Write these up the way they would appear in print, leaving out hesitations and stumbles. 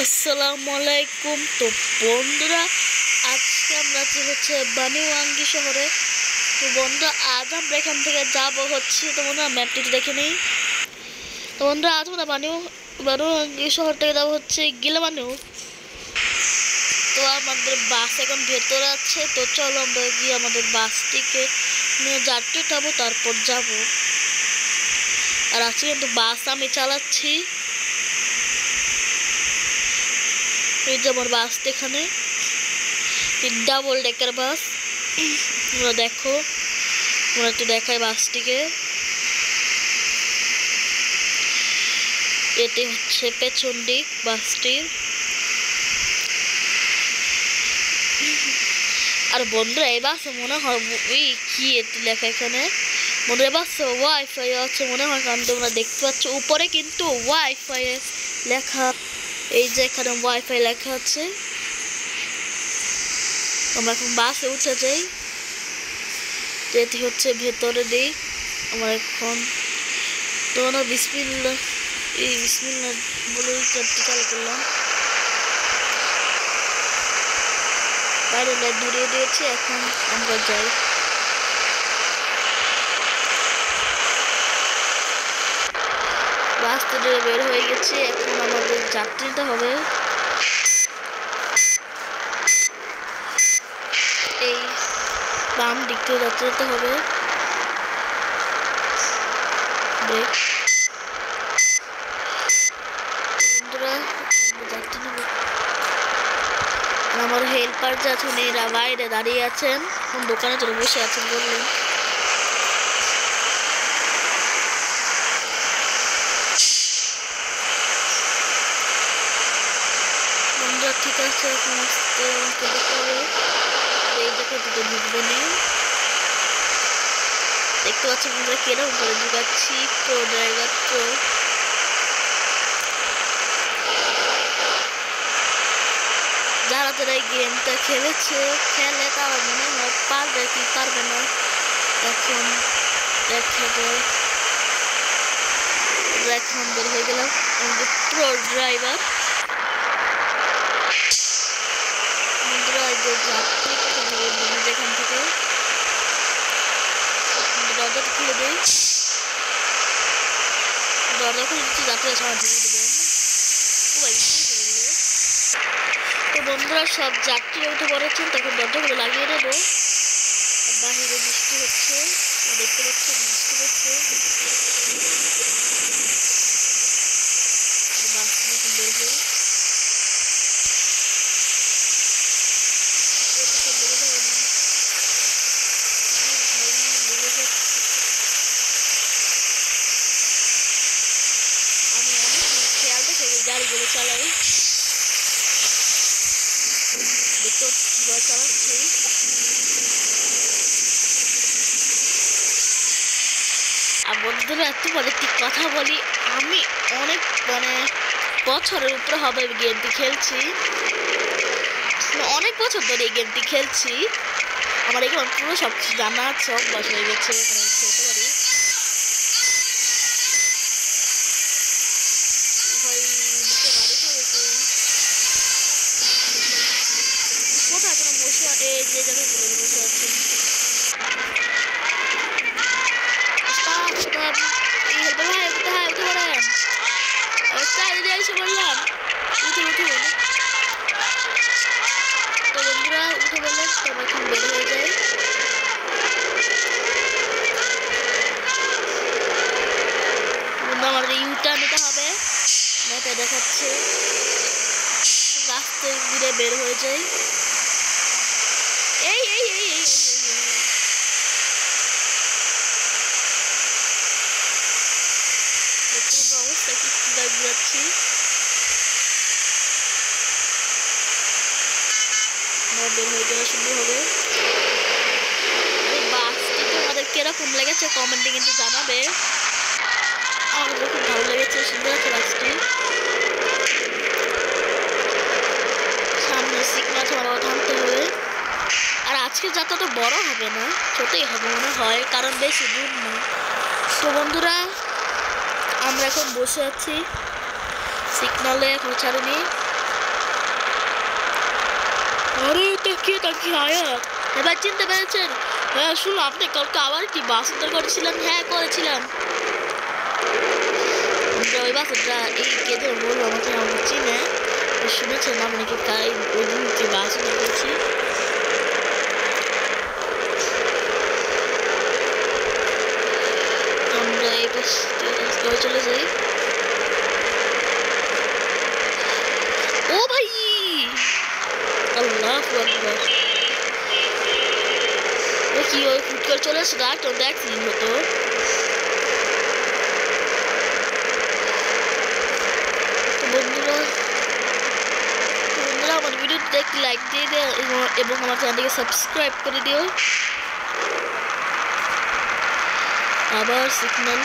আসসালামু আলাইকুম। তো বন্ধুরা, আজকে আমরা হচ্ছে বানিওয়াঙ্গি শহরে। তো বন্ধুরা, আজ আমরা এখান থেকে যাব হচ্ছে, তো বন্ধুরা ম্যাপটি দেখে নিই। তো বন্ধুরা, আজ আমরা বানিওয়াঙ্গি শহর থেকে যাবো হচ্ছে গিলামানু। তো আমাদের বাস এখন ভেতরে আছে। তো চলো আমরা গিয়ে আমাদের বাসটিকে নিয়ে যাত্রী উঠাবো, তারপর যাব। আর আজকে কিন্তু বাস আমি চালাচ্ছি। এই যে আমার বাসটা এখানে ডাবল ডেকার বাস। তোমরা দেখো, তোমরা একটু দেখাই বাসটিকে। এটি হচ্ছে পেছন দিক বাসটির। আর বন্ধুরা, এই বাসে মনে হয় কি এটি লেখা এখানে, বন্ধুরা বাসে ওয়াইফাই আছে মনে হয়, কারণ তোমরা দেখতে পাচ্ছ উপরে কিন্তু ওয়াইফাই লেখা। এই যে এখানে ওয়াইফাই লেখা আছে। আমরা এখন বাসে উঠে যাই। এটি হচ্ছে ভেতরে দিক। আমরা এখন তোমরা বিসমিল্লাহ বলে চারটি চালু করলাম। বাইরে লাইট দূরিয়ে দিয়েছি, এখন আমরা যাই। বাস থেকে বের হয়ে গেছে, এখন আমাদের যাত্রী নিতে হবে। এই বাম দিক থেকে যাত্রী নিতে হবে। ব্রেক। বন্ধুরা, যাত্রী নেব। আমার হেল্পার যে আছেন এরা বাইরে দাঁড়িয়ে আছেন, দোকানে চলে বসে আছেন বললেন। বন্ধুরা ঠিক আছে, এখন আসতে আমাকে দেখতে হবে। এই জায়গায় দুটো ঢুকবে নেই। দেখতে পাচ্ছি বন্ধুরা কিরকম করে ঢুকাচ্ছি। Pro driver pro. যারা যারা এই গেমটা খেলে তারা মনে হয় পারবে কি পারবে না, এখন দেখা যায়। এখন বের হয়ে গেলাম আমাদের প্রো ড্রাইভার। বন্ধুরা, এই যে যাত্রী যেখান থেকে দরজা খুলে দিই। দরজা খুলে দিচ্ছি, যাত্রীরা সবাই ঢুকে দেবেন। তো বন্ধুরা, সব যাত্রী উঠে পড়েছেন, তখন দরজাগুলো লাগিয়ে দেবো। বাহিরে বৃষ্টি হচ্ছে, দেখতে পাচ্ছি বৃষ্টি হচ্ছে। বাস এখন বের হয়ে আমি অনেক খেয়াল রেখে গাড়িগুলো চালাই। দেখতে কিভাবে চালাচ্ছি। আর বন্ধুরা, তোমার একটি কথা বলি, আমি অনেক বছরের উপরে হবে গেমটি খেলছি। অনেক বছর ধরে এই গেমটি খেলছি। আমার এখানে পুরো সব কিছু জানা আছে, অভ্যাস হয়ে গেছে, এখানে খেলতে পারি। কোথায় কোনো বসে যে জায়গায় বসে আছে এসে বললাম উঠে তো বন্ধুরা উঠে বললেন, তো আমরা এখন বের হয়ে যাই। আমাদের ইউটার্ন নিতে হবে, ম্যাপে দেখাচ্ছে। রাস্তা ঘুরে বের হয়ে যাই। এই এই এই এই অবস্থা কি ঘুরাচ্ছি। বের হয়ে যাওয়া শুরু হবে। বাসটি তোমাদের কিরকম লেগেছে কমেন্টে কিন্তু জানাবে। আমার খুব ভালো লেগেছে, সুন্দর আছে বাসটি। সামনে সিগন্যাল তোমার থামতে হবে। আর আজকের যাত্রা তো বড় হবে না, ছোটই হবে মনে হয়, কারণ বেশি দূর না। তো বন্ধুরা, আমরা এখন বসে আছি সিগন্যালে, এখন ছাড়িনি। আরে তাকিয়ে আয়াত এবার চিনতে পেরেছেন? হ্যাঁ শুনো, আপনি কালকে আবার কি বাস উদ্ধার করেছিলেন? হ্যাঁ করেছিলাম। ওই বাসটা এই কে যেন বললো আমাকে, আমাকে চিনে, শুনেছেন আপনি কি তাই ওই দিন যে বাস উদ্ধার করেছি? আমরা এই বাস চলে যাই। ও ভাই আল্লাহ আকবার, ও কি ওই ফুট করে চলে আসে, আর তো অ্যাক্সিডেন্ট হতো। বন্ধুরা আমার ভিডিওটি দেখতে লাইক দিয়ে দিও এবং আমার চ্যানেলটিকে সাবস্ক্রাইব করে দিও। আবার সিগন্যাল,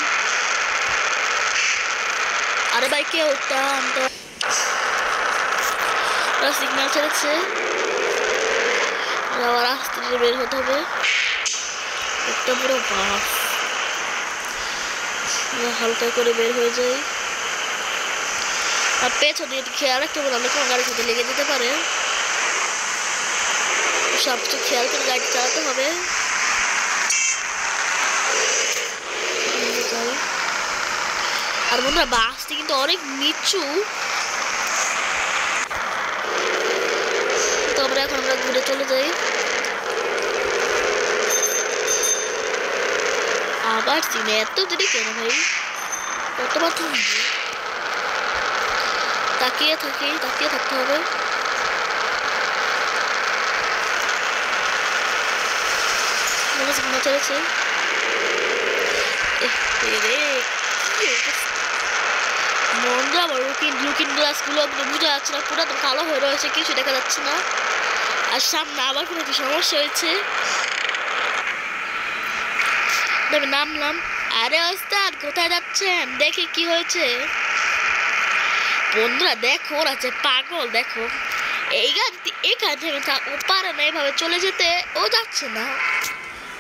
আরে ভাই কে ওটা সিগন্যাল ছেড়েছে, আবার আস্তে বের হতে হবে। একটা পুরো বাস, হালকা করে বের হয়ে যায়। আর পেছনে একটু খেয়াল রাখতে হবে, অনেক গাড়ির সাথে লেগে যেতে পারে, সব কিছু খেয়াল করে গাড়ি চালাতে হবে। আর বন্ধুরা বাসটি কিন্তু অনেক নিচু, তো আমরা এখন ঘুরে চলে যাই। আবার চিনে এত দেরি কেন ভাই? কতবার তুমি তাকিয়ে থাকতে হবে। সিগন্যাল চলেছে। বন্ধুরা আমার লুকিং গ্লাসগুলো বোঝা যাচ্ছে না, পুরো কালো হয়ে রয়েছে, কিছু দেখা যাচ্ছে না। আর সামনে আবার কোনো কি সমস্যা হয়েছে, নামলাম। আরে ওস্তাদ কোথায় যাচ্ছেন? দেখি কি হয়েছে। বন্ধুরা দেখো ওরা যে পাগল, দেখো এই গাড়িতে এখানে থেমে ও পারে না এভাবে চলে যেতে, ও যাচ্ছে না,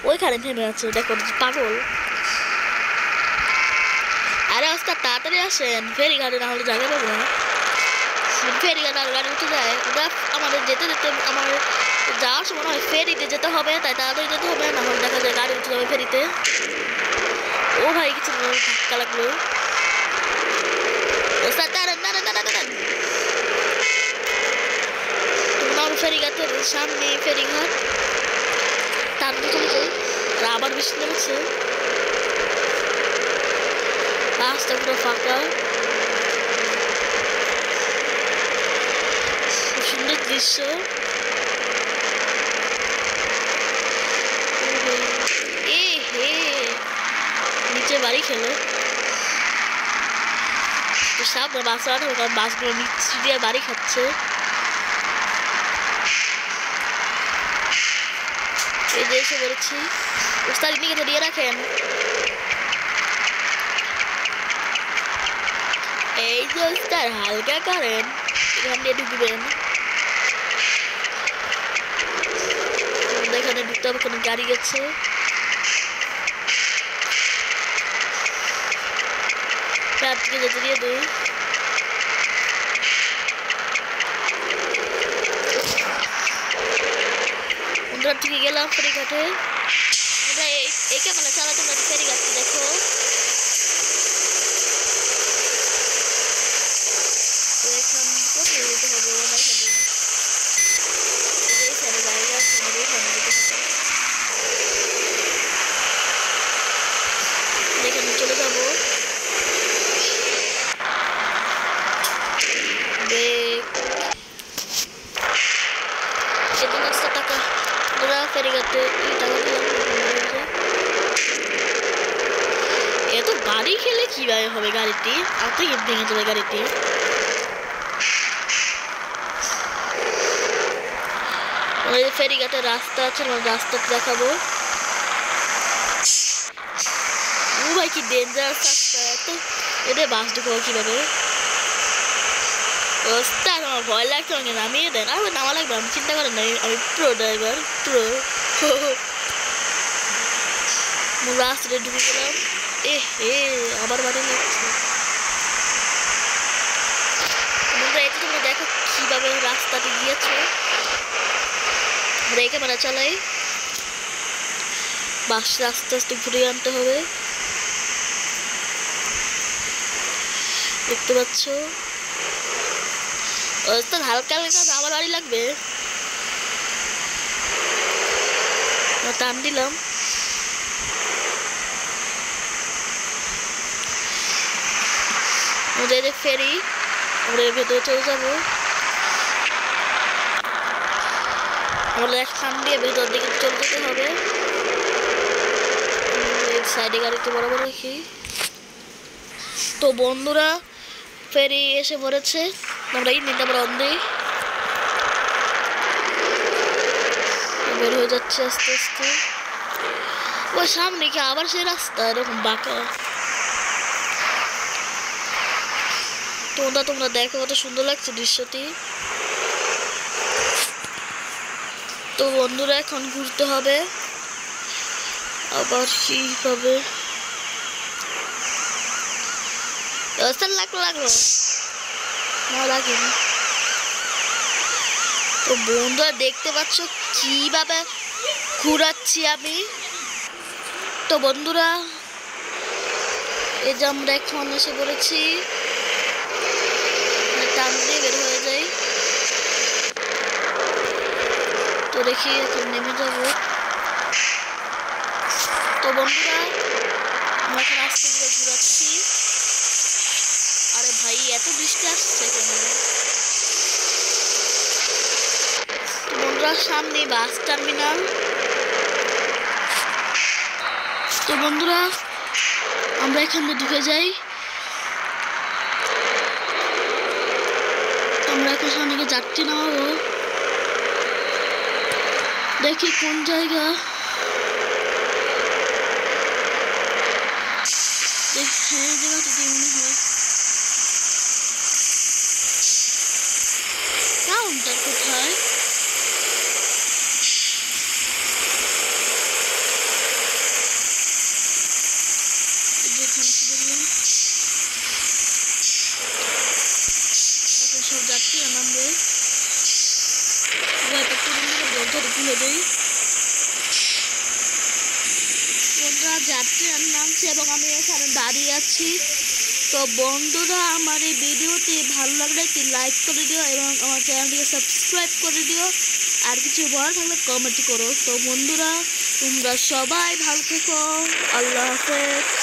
ওইখানে থেমে আছে, দেখো পাগল। আরে ওস্তাদ তাড়াতাড়ি আসেন, ফেরিঘাটে না হলে জায়গা পাবো না। ফেরিঘাটে আর গাড়ি উঠে যায়, ওটা আমাদের যেতে আমার যাওয়ার সময় হয় ফেরিতে যেতে হবে, তাই তাড়াতাড়ি যেতে হবে, না হলে দেখা যায় গাড়ি উঠে যাবে ফেরিতে। ও ভাই কিছু ধাক্কা লাগলো। ফেরিঘাটের সামনে ফেরিঘাট, তার চলে যাই। আবার বৃষ্টি নেমেছে, রাস্তা পুরো ফাঁকা, খুব সুন্দর দৃশ্য। নিচে বাড়ি খেলো, সামনে বাস আনা, কারণ বাসগুলো নিচে দিয়ে বাড়ি খাচ্ছে। এই যে এসে বলেছি, ওস্তাদ দিকে দিয়ে রাখেন। এই যে ওস্তাদ হালকা করেন, এখান দিয়ে ঢুকবেন, এখানে ঢুকতে হবে, কোনো গাড়ি গেছে। যেতে দিয়ে দিই। বন্ধুরা ঠিক গেলাম ফেরিঘাটে। আমরা এই ক্যামেরা চালা, তোমরা ফেরিঘাটে দেখো। এখান কোথায় যেতে হবে? এই সাইডে জায়গা আছে, এখানে যেতে হবে, এখানে চলে যাবো। ফেরিঘাটে টাকা দিলাম, এত বাড়ি খেলে কিভাবে হবে গাড়িটি? আর তো ভেঙে যাবে গাড়িটি। ফেরিঘাটের রাস্তা আছে, রাস্তাতে দেখাবো। ও ভাই কি ডেঞ্জারাস রাস্তা, এত এদের বাস ঢুকাবো কিভাবে? ওস্তাদ আমার ভয় লাগছে, আমাকে নামিয়ে দেন। আর নামা লাগবে, আমি চিন্তা করেন না, আমি প্রো ড্রাইভার, প্রো। রাস্তাটা ঢুকে গেলাম, আবার বাড়ি যাচ্ছে। তোমরা এটা তোমরা দেখো কিভাবে রাস্তাটি গিয়েছে। আমরা এই ক্যামেরা চালাই, বাসটা আস্তে আস্তে ঘুরিয়ে আনতে হবে। দেখতে পাচ্ছ হালকা হালকা আমার বাড়ি লাগবে, টান দিলাম। আমাদের ফেরি, আমরা এর ভেতরে চলে যাবো। আমাদের এক খান দিয়ে ভেতর দিকে চলে যেতে হবে। সাইডে গাড়িতে বরাবর রাখি। তো বন্ধুরা ফেরি এসে পড়েছে, আমরা ইঞ্জিনটা বন্ধ দিই, বের হয়ে যাচ্ছে আস্তে আস্তে। ওই সামনে কি আবার সেই রাস্তা এরকম বাঁকা। তোমরা দেখো কত সুন্দর লাগছে দৃশ্যটি। তো বন্ধুরা এখন ঘুরতে হবে, আবার কি হবে লাগলো না লাগেনি। তো বন্ধুরা দেখতে পাচ্ছ কিভাবে ঘুরাচ্ছি আমি। তো বন্ধুরা এই যে আমরা এখন এসে পড়েছি, টান দিয়ে বের হয়ে যাই। তো দেখি এখন নেমে যাব। তো বন্ধুরা আমরা এখন আস্তে করে ঘুরাচ্ছি। আরে ভাই এত বৃষ্টি আসছে কেন? তো বন্ধুরা সামনে বাস টার্মিনাল। তো বন্ধুরা আমরা এখানে ঢুকে যাই। আমরা এখন সামনে যাত্রী নামাবো, দেখি কোন জায়গা। হ্যাঁ জায়গাটা দিয়ে মনে হয় কাউন্টার কোথায়? সব যাত্রী নামবে, তুলে দেই। বন্ধুরা যাত্রী নামছে এবং আমি এখানে দাঁড়িয়ে আছি। তো বন্ধুরা আমার এই ভিডিওটি ভালো লাগলে একটি লাইক করে দিও এবং আমার চ্যানেলটিকে সাবস্ক্রাইব করে দিও। আর কিছু বলার থাকলে কমেন্ট করো। তো বন্ধুরা তোমরা সবাই ভালো থেকো, আল্লাহ হাফেজ।